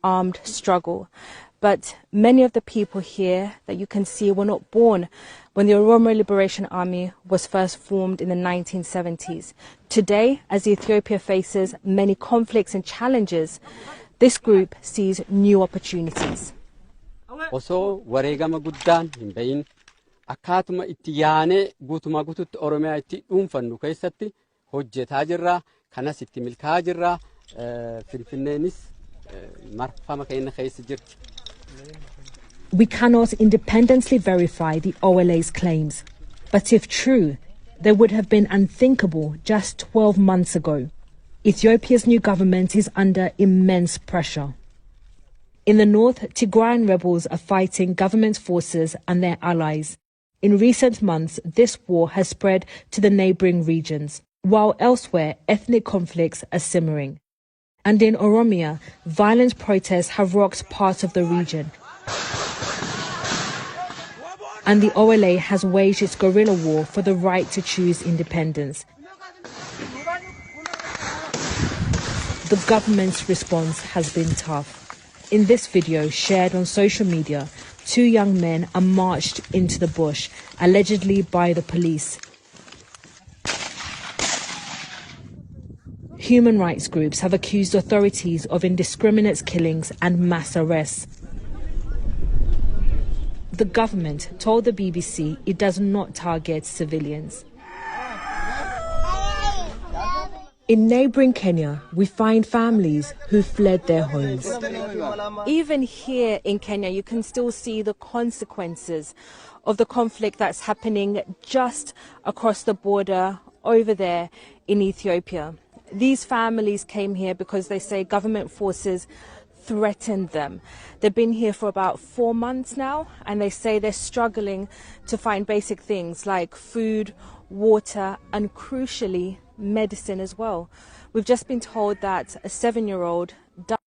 armed struggle. But many of the people here that you can see were not born when the Oromo Liberation Army was first formed in the 1970s. Today, as Ethiopia faces many conflicts and challenges, this group sees new opportunities. Osoo wareegama guddaan hin bahin akkaatuma itti yaanee guutumaa guututti Oromiyaa itti dhuunfannu keessatti hojjetaa jirra, kanas itti milkaa'aa jirra, Finfinneenis marfama keenya keessa jirti. We cannot independently verify the OLA's claims, but if true, they would have been unthinkable just 12 months ago. Ethiopia's new government is under immense pressure. In the north, Tigrayan rebels are fighting government forces and their allies. In recent months, this war has spread to the neighboring regions, while elsewhere ethnic conflicts are simmering. And in Oromia, violent protests have rocked parts of the region. And the OLA has waged its guerrilla war for the right to choose independence. The government's response has been tough. In this video shared on social media, 2 young men are marched into the bush, allegedly by the police. Human rights groups have accused authorities of indiscriminate killings and mass arrests. The government told the BBC it does not target civilians. In neighboring Kenya, we find families who fled their homes. Even here in Kenya, you can still see the consequences of the conflict that's happening just across the border over there in Ethiopia. These families came here because they say government forces threatened them. They've been here for about 4 months now, and they say they're struggling to find basic things like food, water, and crucially, medicine as well. We've just been told that a 7-year-old died